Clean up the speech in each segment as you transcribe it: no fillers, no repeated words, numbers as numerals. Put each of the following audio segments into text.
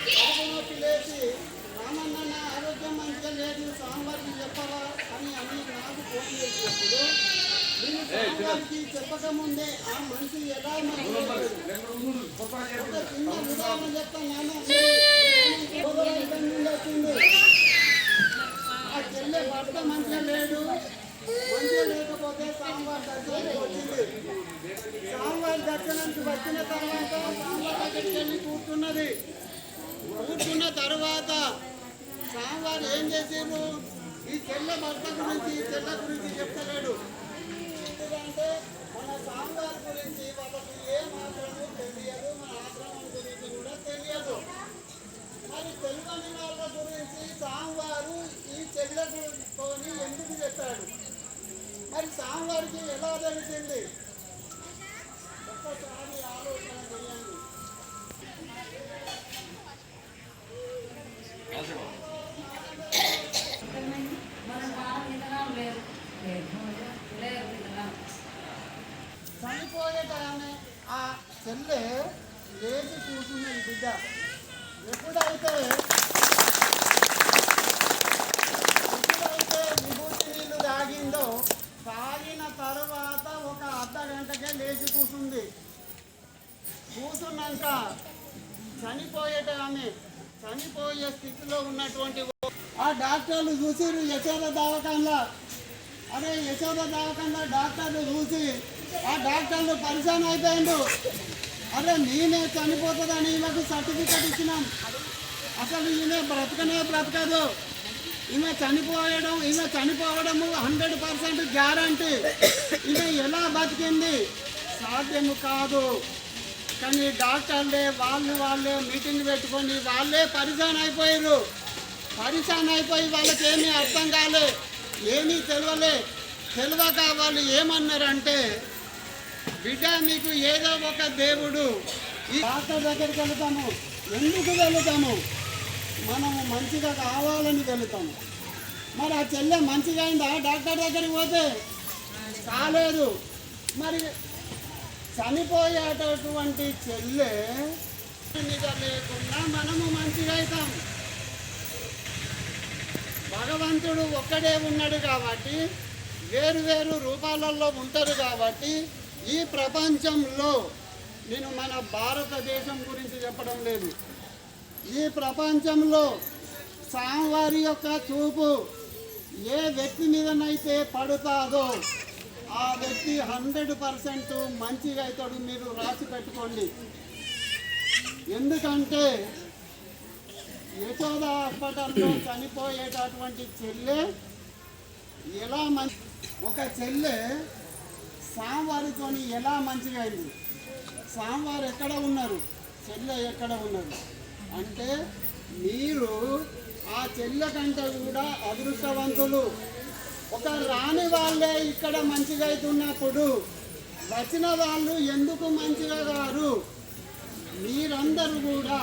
కడుపు నొప్పి లేచి రామన్న నా ఆరోగ్యం మంచిగా లేదు స్వామివారికి చెప్పవా అని నాకు ఫోన్ చేసినప్పుడు నేను స్వామివారికి చెప్పకముందే ఆ మనిషి ఎలా ఒక చిన్న ఉదాహరణ చెప్తాను. ఆ చెల్లె భర్త మంచిగా లేడు, మంచిగా లేకపోతే స్వామివారి దర్శనానికి వచ్చింది. స్వామివారి దర్శనానికి వచ్చిన తర్వాత స్వామివారి దగ్గరికి వెళ్ళి కూర్చున్నది. కూర్చున్న తర్వాత స్వామివారు ఏం చేసారు, ఈ చెల్లె భర్త గురించి ఈ చెల్లె గురించి చెప్తలేడు. ఎందుకంటే మన స్వామివారి గురించి వాళ్ళకి ఏ మాత్రము తెలియదు, మన ఆశ్రమం గురించి కూడా తెలియదు. మరి తెలియని వాళ్ళ గురించి స్వామివారు ఈ చెల్లెతో ఎందుకు చెప్పాడు? మరి స్వామివారికి ఎలా తెలిసింది? ఒక్కసారి ఆలోచన చేయండి. చనిపోయేటానే ఆ చెల్లె లేచి కూర్చున్నది బిడ్డ. ఎప్పుడైతే విభూతి నీళ్ళు తాగిందో తాగిన తర్వాత ఒక అర్ధ గంటకే లేచి కూర్చుంది. కూర్చున్నాక చనిపోయే స్థితిలో ఉన్నటువంటి ఆ డాక్టర్లు చూసిరు యశోద దవాఖానలో. అరే యశోద దవాఖానలో డాక్టర్లు చూసి ఆ డాక్టర్లు పరిశాన్ అయిపోయిండు. అరే నేనే చనిపోతుందని ఈమెకు సర్టిఫికెట్ ఇచ్చినాం, అసలు ఈమె బ్రతకదు, ఈమె చనిపోవడం 100% గ్యారంటీ. ఈమె ఎలా బతికింది? సాధ్యము కాదు. కానీ డాక్టర్లే వాళ్ళే మీటింగ్ పెట్టుకొని వాళ్ళే పరిశాన్ అయిపోయారు. వాళ్ళకి ఏమీ అర్థం కాలే, ఏమీ తెలియక వాళ్ళు ఏమన్నారంటే, బిడ్డ మీకు ఏదో ఒక దేవుడు. ఈ డాక్టర్ దగ్గరికి వెళుతాము. ఎందుకు వెళుతాము? మనము మంచిగా కావాలని వెళుతాము. మరి ఆ చెల్లె మంచిగా అయిందా డాక్టర్ దగ్గరికి పోతే? కాలేదు. మరి చనిపోయేటటువంటి చెల్లె మీద లేకుండా మనము మంచిగా అవుతాం. భగవంతుడు ఒక్కడే ఉన్నాడు కాబట్టి, వేరు రూపాలలో ఉంటారు కాబట్టి, ఈ ప్రపంచంలో నేను మన భారతదేశం గురించి చెప్పడం లేదు, ఈ ప్రపంచంలో స్వామివారి యొక్క చూపు ఏ వ్యక్తి మీదనైతే పడుతుందో ఆ వ్యక్తి 100% మంచిగా అవుతాడు. మీరు రాసి పెట్టుకోండి. ఎందుకంటే యశోద హాస్పిటల్లో చనిపోయేటటువంటి చెల్లె ఎలా ఒక చెల్లె స్వామివారితో ఎలా మంచిగా అయింది? స్వామివారు ఎక్కడ ఉన్నారు, చెల్లె ఎక్కడ ఉన్నారు అంటే మీరు ఆ చెల్లె కంటే కూడా అదృష్టవంతులు. ఒక రాని వాళ్ళే ఇక్కడ మంచిగా అవుతున్నప్పుడు వచ్చిన వాళ్ళు ఎందుకు మంచిగా గారు? మీరందరూ కూడా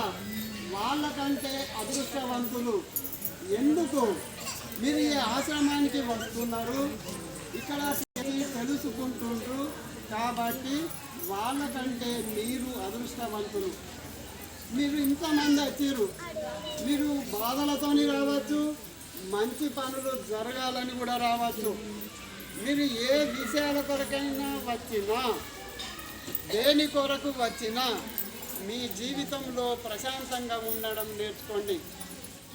వాళ్ళకంటే అదృష్టవంతులు. ఎందుకు? మీరు ఈ ఆశ్రమానికి వస్తున్నారు, ఇక్కడ తెలుసుకుంటుండ్రు కాబట్టి వాళ్ళకంటే మీరు అదృష్టవంతులు. మీరు ఇంతమంది వచ్చారు, మీరు బాధలతోని రావచ్చు, మంచి పనులు జరగాలని కూడా రావచ్చు. మీరు ఏ విషయాల కొరకైనా వచ్చినా, దేని కొరకు వచ్చినా మీ జీవితంలో ప్రశాంతంగా ఉండడం నేర్చుకోండి.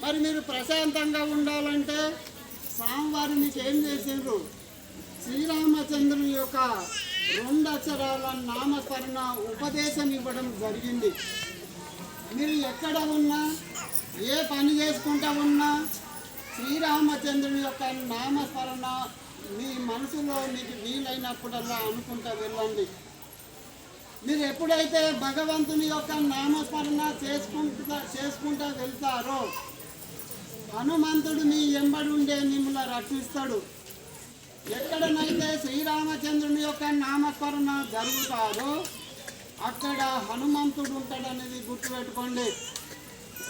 మరి మీరు ప్రశాంతంగా ఉండాలంటే స్వామివారు మీకు ఏం చేసిండ్రు? శ్రీరామచంద్రుని యొక్క 2 అక్షరాల నామస్మరణ ఉపదేశం ఇవ్వడం జరిగింది. మీరు ఎక్కడ ఉన్నా, ఏ పని చేసుకుంటా ఉన్నా శ్రీరామచంద్రుని యొక్క నామస్మరణ మీ మనసులో మీకు వీలైనప్పుడల్లా అనుకుంటూ వెళ్ళండి. మీరు ఎప్పుడైతే భగవంతుని యొక్క నామస్మరణ చేసుకుంటూ వెళ్తారో హనుమంతుడు మీ ఎంబడి ఉండే మిమ్మల్ని రక్షిస్తాడు. ఎక్కడనైతే శ్రీరామచంద్రుని యొక్క నామస్మరణ జరుగుతారో అక్కడ హనుమంతుడు ఉంటాడనేది గుర్తుపెట్టుకోండి.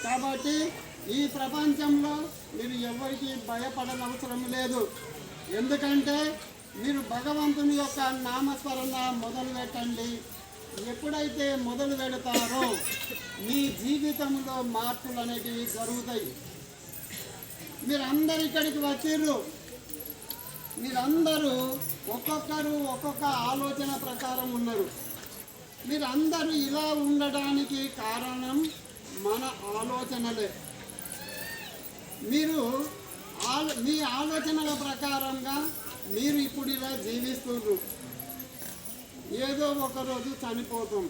కాబట్టి ఈ ప్రపంచంలో మీరు ఎవరికి భయపడనవసరం లేదు. ఎందుకంటే మీరు భగవంతుని యొక్క నామస్మరణ మొదలు పెట్టండి, ఎప్పుడైతే మొదలు పెడతారో మీ జీవితంలో మార్పులు అనేటివి జరుగుతాయి. మీరందరూ ఇక్కడికి వచ్చిర్రు, మీరందరూ ఒక్కొక్కరు ఒక్కొక్క ఆలోచన ప్రకారం ఉన్నారు. మీరందరూ ఇలా ఉండడానికి కారణం మన ఆలోచనలే. మీరు మీ ఆలోచనల ప్రకారంగా మీరు ఇప్పుడు ఇలా జీవిస్తున్నారు. ఏదో ఒకరోజు చనిపోతాం,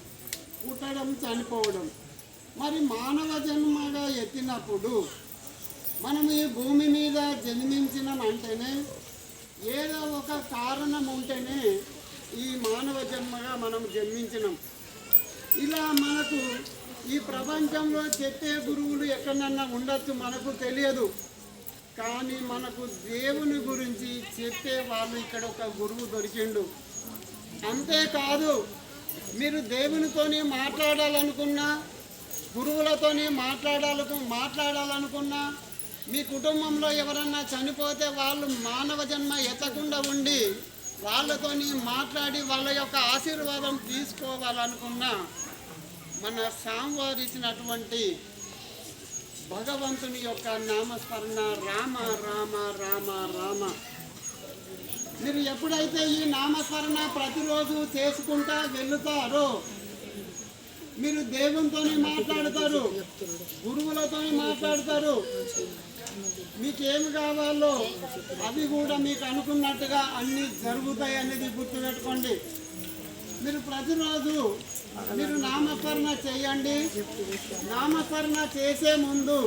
పుట్టడం చనిపోవడం. మరి మానవ జన్మగా ఎత్తినప్పుడు మనం ఈ భూమి మీద జన్మించినామంటేనే ఏదో ఒక కారణం ఉంటేనే ఈ మానవ జన్మగా మనం జన్మించినాం. ఇలా మనకు ఈ ప్రపంచంలో చెప్పే గురువులు ఎక్కడన్నా ఉండొచ్చు, మనకు తెలియదు. కానీ మనకు దేవుని గురించి చెప్పే వాళ్ళు ఇక్కడ ఒక గురువు దొరికిండు. అంతేకాదు, మీరు దేవునితోని మాట్లాడాలనుకున్నా, గురువులతోని మాట్లాడాలనుకున్నా, మీ కుటుంబంలో ఎవరన్నా చనిపోతే వాళ్ళు మానవ జన్మ ఎత్తకుండా ఉండి వాళ్ళతోని మాట్లాడి వాళ్ళ యొక్క ఆశీర్వాదం తీసుకోవాలనుకున్నా, మన స్వామివారు ఇచ్చినటువంటి భగవంతుని యొక్క నామస్మరణ రామ రామ రామ రామ. మీరు ఎప్పుడైతే ఈ నామస్మరణ ప్రతిరోజు చేసుకుంటా వెళుతారో మీరు దేవునితో మాట్లాడతారు, గురువులతో మాట్లాడతారు. మీకేమి కావాలో అవి కూడా మీకు అనుకున్నట్టుగా అన్నీ జరుగుతాయి అనేది గుర్తుపెట్టుకోండి. మీరు ప్రతిరోజు మీరు నామస్మరణ చేయండి. నామస్మరణ చేసే ముందు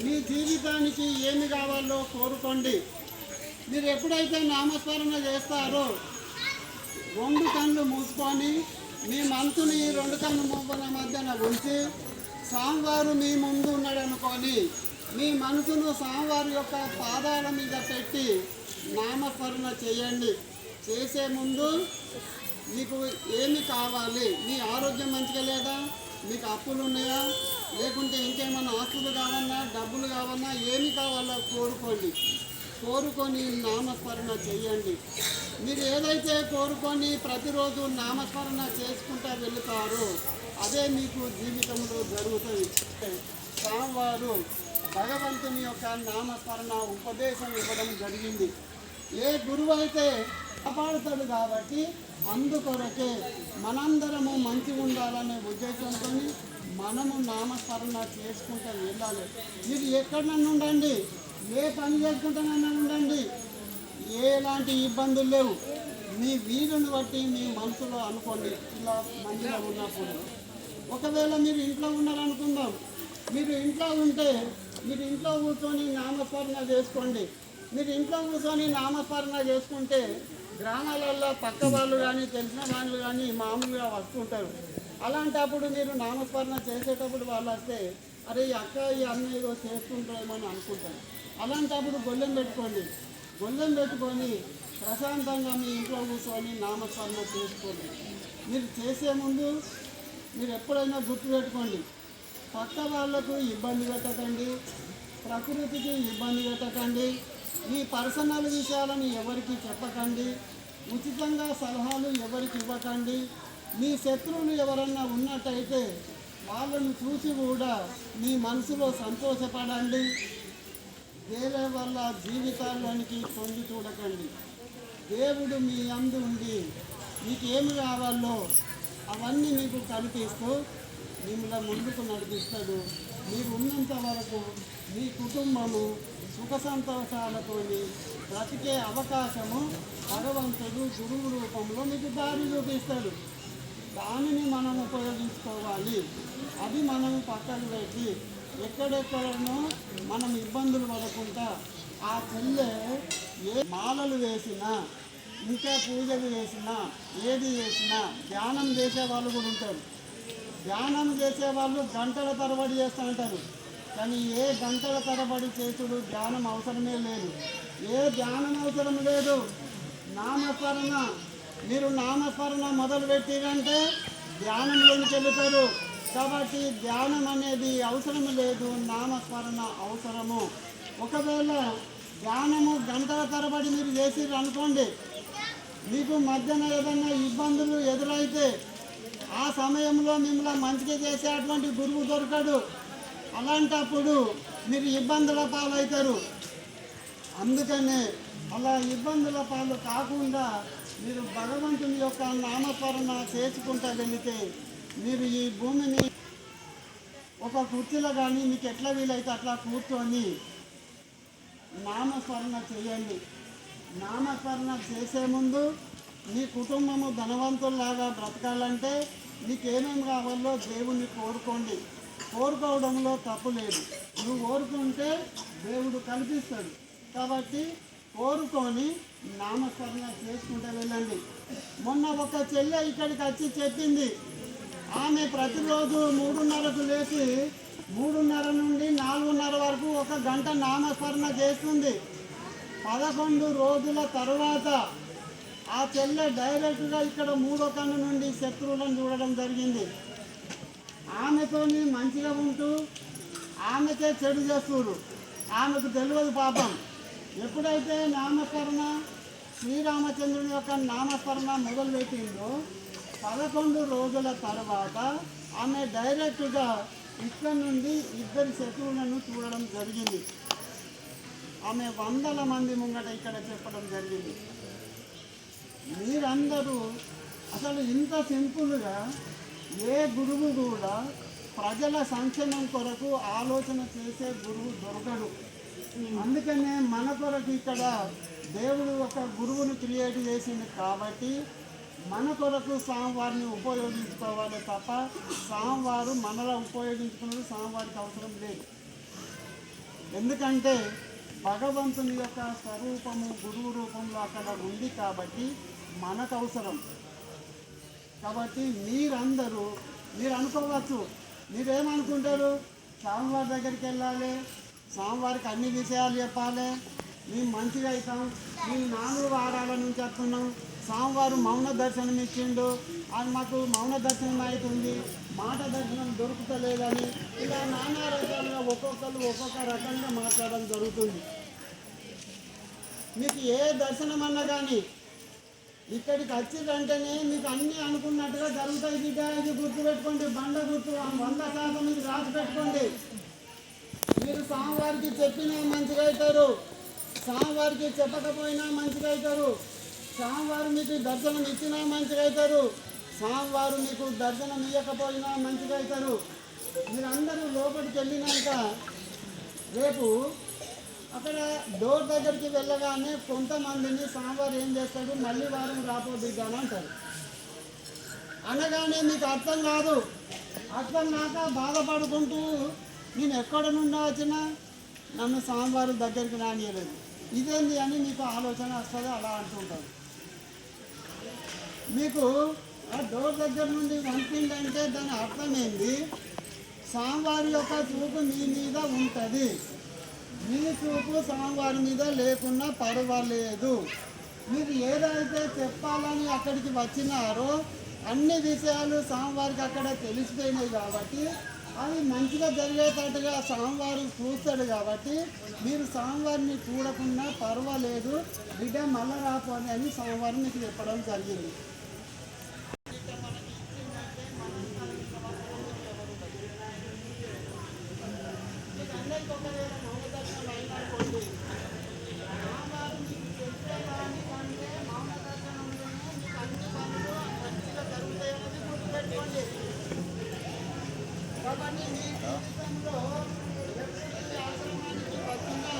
మీ జీవితానికి ఏమి కావాలో కోరుకోండి. మీరు ఎప్పుడైతే నామస్మరణ చేస్తారో 2 కళ్ళు మూసుకొని మీ మనసుని 2 కళ్ళు మూపల మధ్యన ఉంచి స్వామివారు మీ ముందు ఉన్నాడు అనుకొని మీ మనసును స్వామివారి యొక్క పాదాల మీద పెట్టి నామస్మరణ చేయండి. చేసే ముందు మీకు ఏమి కావాలి, మీ ఆరోగ్యం మంచిగా లేదా, మీకు అప్పులు ఉన్నాయా, లేకుంటే ఇంకేమైనా ఆస్తులు కావాలన్నా, డబ్బులు కావాలన్నా, ఏమి కావాలో కోరుకొని నామస్మరణ చేయండి. మీరు ఏదైతే కోరుకొని ప్రతిరోజు నామస్మరణ చేసుకుంటూ వెళుతారో అదే మీకు జీవితంలో జరుగుతుంది. స్వామివారు భగవంతుని యొక్క నామస్మరణ ఉపదేశం ఇవ్వడం జరిగింది. ఏ గురువు అయితే కాపాడుతాడు కాబట్టి అందుకొరకే మనందరము మంచిగా ఉండాలనే ఉద్దేశంతో మనము నామస్మరణ చేసుకుంటూ వెళ్ళాలి. మీరు ఎక్కడన్నా ఉండండి, ఏ పని చేసుకుంటానన్నా ఉండండి, ఎలాంటి ఇబ్బందులు లేవు. మీ వీలుని బట్టి మీ మనసులో అనుకోండి. ఇలా మంచిగా ఉన్నప్పుడు ఒకవేళ మీరు ఇంట్లో ఉన్నారనుకుందాం, మీరు ఇంట్లో ఉంటే మీరు ఇంట్లో కూర్చొని నామస్మరణ చేసుకోండి. మీరు ఇంట్లో కూర్చొని నామస్మరణ చేసుకుంటే గ్రామాలలో పక్క వాళ్ళు కానీ తెలిసిన వాళ్ళు కానీ మామూలుగా వస్తుంటారు. అలాంటప్పుడు మీరు నామస్మరణ చేసేటప్పుడు వాళ్ళు వస్తే అరే ఈ అక్క ఈ అన్న ఏదో చేస్తుంటారేమని అనుకుంటారు. అలాంటప్పుడు గొల్లెం పెట్టుకొని ప్రశాంతంగా మీ ఇంట్లో కూర్చొని నామస్మరణ చేసుకోండి. మీరు చేసే ముందు మీరు ఎప్పుడైనా గుర్తుపెట్టుకోండి, పక్క వాళ్లకు ఇబ్బంది పెట్టకండి, ప్రకృతికి ఇబ్బంది పెట్టకండి, మీ పర్సనల్ విషయాలను ఎవరికి చెప్పకండి, ఉచితంగా సలహాలు ఎవరికి ఇవ్వకండి. మీ శత్రువులు ఎవరన్నా ఉన్నట్టయితే వాళ్ళను చూసి కూడా మీ మనసులో సంతోషపడండి. వేరే వాళ్ళ జీవితాల్లోనికి తొంగి చూడకండి. దేవుడు మీ అందు ఉండి మీకు ఏమి కావాలో అవన్నీ మీకు కల్పిస్తూ మిమ్మల్ని ముందుకు నడిపిస్తాడు. మీరు ఉన్నంత వరకు మీ కుటుంబము సుఖ సంతోషాలతో బ్రతికే అవకాశము భగవంతుడు గురువు రూపంలో మీకు దారి చూపిస్తాడు. దానిని మనం ఉపయోగించుకోవాలి. అది మనం పక్కకు పెట్టి ఎక్కడెక్కడనో మనం ఇబ్బందులు పడకుండా ఆ చెల్లె ఏ మాలలు వేసినా, ఇంకా పూజలు చేసినా, ఏది చేసినా ధ్యానం చేసే వాళ్ళు కూడా ఉంటారు. ధ్యానం చేసేవాళ్ళు గంటల తరబడి చేస్తూ ఉంటారు. కానీ ఏ గంటల తరబడి చేసుడు ధ్యానం అవసరమే లేదు. ఏ ధ్యానం అవసరం లేదు. నామస్మరణ మీరు నామస్మరణ మొదలు పెట్టిరంటే ధ్యానంలోనికి వెళుతారు. కాబట్టి ధ్యానం అనేది అవసరం లేదు, నామస్మరణ అవసరము. ఒకవేళ ధ్యానము గంటల తరబడి మీరు చేసిర్రు అనుకోండి, మీకు మధ్యన ఏదైనా ఇబ్బందులు ఎదురైతే ఆ సమయంలో మిమ్మల్ని మంచిగా చేసేటువంటి గురువు దొరకడు. అలాంటప్పుడు మీరు ఇబ్బందుల పాలవుతారు. అందుకనే అలా ఇబ్బందుల పాలు కాకుండా మీరు భగవంతుని యొక్క నామస్మరణ చేసుకుంటూ వెళితే మీరు ఈ భూమిని ఒక కుర్చీలో కానీ మీకు ఎట్లా వీలైతే అట్లా కూర్చొని నామస్మరణ చేయండి. నామస్మరణ చేసే ముందు మీ కుటుంబము ధనవంతుల్లాగా బ్రతకాలంటే మీకు ఏమేమి కావాలో దేవుణ్ణి కోరుకోండి. కోరుకోవడంలో తప్పు లేదు. నువ్వు కోరుకుంటే దేవుడు కల్పిస్తాడు. కాబట్టి కోరుకొని నామస్మరణ చేసుకుంటూ వెళ్ళండి. మొన్న ఒక చెల్లె ఇక్కడికి వచ్చి చెప్పింది, ఆమె ప్రతిరోజు 3:30కు లేచి 3:30 నుండి 4:30 వరకు 1 గంట నామస్మరణ చేస్తుంది. 11 రోజుల తర్వాత ఆ చెల్లె డైరెక్ట్గా ఇక్కడ 3వ కన్ను నుండి శత్రువులను చూడడం జరిగింది. ఆమెతోని మంచిగా ఉంటూ ఆమెకే చెడు చేస్తున్నారు. ఆమెకు తెలియదు పాపం. ఎప్పుడైతే నామస్మరణ శ్రీరామచంద్రుని యొక్క నామస్మరణ మొదలుపెట్టిందో 11 రోజుల తర్వాత ఆమె డైరెక్ట్గా ఇక్కడ నుండి 2 శత్రువులను చూడడం జరిగింది. ఆమె 100 మంది ముంగట ఇక్కడ చెప్పడం జరిగింది. మీరందరూ అసలు ఇంత సింపుల్గా ఏ గురువు కూడా ప్రజల సంక్షేమం కొరకు ఆలోచన చేసే గురువు దొరకడు. అందుకనే మన కొరకు ఇక్కడ దేవుడు ఒక గురువును క్రియేట్ చేసింది. కాబట్టి మన కొరకు స్వామివారిని ఉపయోగించుకోవాలి తప్ప స్వామివారు మనలా ఉపయోగించుకున్నది స్వామివారికి అవసరం లేదు. ఎందుకంటే భగవంతుని యొక్క స్వరూపము గురువు రూపంలో అక్కడ ఉంది కాబట్టి మనకు అవసరం. కాబట్టి మీరందరూ మీరు అనుకోవచ్చు, మీరేమనుకుంటారు, స్వామివారి దగ్గరికి వెళ్ళాలి, స్వామివారికి అన్ని విషయాలు చెప్పాలి, మేము మంచిగా అవుతాం, మేము 4 వారాల నుంచి వస్తున్నాం, స్వామివారు మౌన దర్శనం ఇచ్చిండు, అది మాకు మౌన దర్శనం అవుతుంది, మాట దర్శనం దొరుకుతలేదని ఇలా నానా రకాలుగా ఒక్కొక్కరు ఒక్కొక్క రకంగా మాట్లాడడం జరుగుతుంది. మీకు ఏ దర్శనం అన్నా కానీ ఇక్కడికి వచ్చిందంటేనే మీకు అన్నీ అనుకున్నట్టుగా జరుగుతాయి. బిడ్డ ఇది గుర్తుపెట్టుకోండి, బండ గుర్తు 100% ఇది రాసి పెట్టుకోండి. మీరు స్వామివారికి చెప్పినా మంచిగా అవుతారు, స్వామివారికి చెప్పకపోయినా మంచిగా అవుతారు, స్వామివారు మీకు దర్శనం ఇచ్చినా మంచిగా అవుతారు, స్వామివారు మీకు దర్శనం ఇవ్వకపోయినా మంచిగా అవుతారు. మీరందరూ లోపలికి వెళ్ళినాక రేపు అక్కడ డోర్ దగ్గరికి వెళ్ళగానే కొంతమందిని స్వామివారు ఏం చేస్తాడు, మళ్ళీ వారం రాపోద్దిగాని అంటారు. అనగానే మీకు అర్థం కాదు. అర్థం కాక బాధపడుకుంటూ నేను ఎక్కడ నుండి వచ్చినా నన్ను స్వామివారి దగ్గరికి రానియలేదు, ఇదేంది అని మీకు ఆలోచన వస్తుంది. అలా అంటుంటారు. మీకు ఆ డోర్ దగ్గర నుండి పంపిందంటే దాని అర్థం ఏంది, స్వామివారి యొక్క చూపు మీ మీద ఉంటుంది. మీ చూపు స్వామివారి మీద లేకున్నా పర్వాలేదు. మీరు ఏదైతే చెప్పాలని అక్కడికి వచ్చినారో అన్ని విషయాలు స్వామివారికి అక్కడ తెలిసిపోయినాయి కాబట్టి అవి మంచిగా జరిగేటట్టుగా స్వామివారు చూస్తాడు. కాబట్టి మీరు స్వామివారిని చూడకుండా పర్వాలేదు, బిడ్డ మళ్ళా రాపోని అని స్వామివారు మీకు చెప్పడం జరిగింది. కాబట్టి మీ జీవితంలో ఎప్పటికీ ఆశ్రమానికి వచ్చినా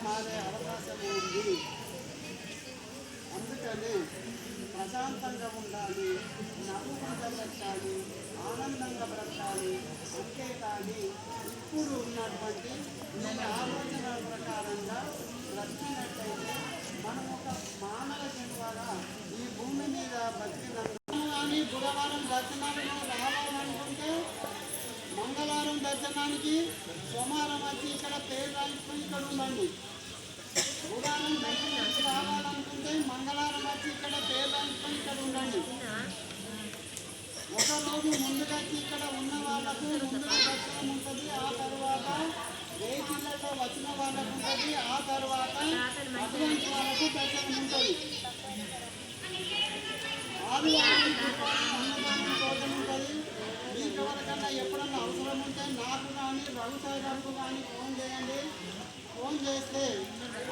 మారే అవకాశం ఉంది. అందుకని ప్రశాంతంగా ఉండాలి, నవ్వుకుంటూ బ్రతకాలి, ఆనందంగా బ్రతకాలి. అంతేకాని ఇప్పుడు ఉన్నటువంటి ఈ ఆలోచనల ప్రకారంగా బ్రతికినట్లయితే మనం ఒక మానవ జన్మగా ఈ భూమి మీద బతికినందుకు కానీ బుధవారం దర్శనానికి రావాలనుకుంటే మంగళవారం దర్శనానికి సోమవారం వచ్చి ఇక్కడ పేరు రాయించుకొని ఇక్కడ ఉండండి. బుధవారం దర్శనానికి రావాలనుకుంటే మంగళవారం వచ్చి ఇక్కడ పేరు రాయించుకొని ఇక్కడ ఉండండి. ఒక రోజు ముందుగా ఇక్కడ ఉన్న వాళ్ళకు ముందుగా దర్శనం ఉంటుంది. ఆ తర్వాత వెహికల్లో వచ్చిన వాళ్ళకు ఉంటుంది. ఆ తర్వాత అటువంటి వాళ్ళకు దర్శనం ఉంటుంది. ఆదివారం అన్నదానం భోజనం ఉంటుంది. మీకు ఎవరికన్నా ఎప్పుడన్నా అవసరం ఉంటే నాకు కానీ రఘు సాయిబాబుకు కానీ ఫోన్ చేయండి. ఫోన్ చేస్తే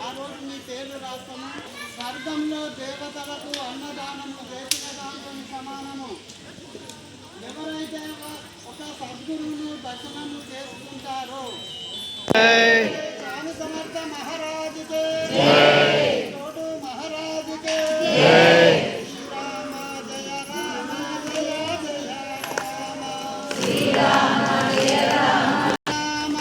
ఆ రోజు మీ పేర్లు రాస్తాము. స్వర్గంలో దేవతలకు అన్నదానము చేసిన దాంతో సమానము. ఎవరైతే ఒక సద్గురువును దర్శనము చేసుకుంటారో స్వామి సమర్థ మహారాజుకే, తోడు మహారాజుకే. శ్రీరామ జయ రామ జయ జయ రామ, శ్రీరామ జయ రామ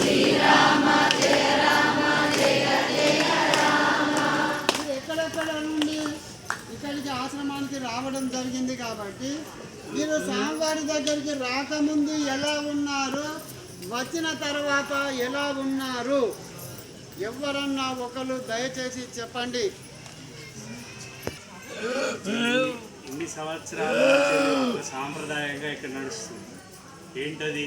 శ్రీరామ జయ రామ జయ జయ రామ. ఎక్కడెక్కడ నుండి ఇక్కడికి ఆశ్రమానికి రావడం జరిగింది కాబట్టి మీరు స్వామివారి దగ్గరికి రాకముందు ఎలా ఉన్నారు, వచ్చిన తర్వాత ఎలా ఉన్నారు, ఎవరన్నా ఒకరు దయచేసి చెప్పండి. ఇన్ని సంవత్సరాల నుంచి ఒక సాంప్రదాయంగా ఇక్కడ నడుస్తుంది. ఏంటది?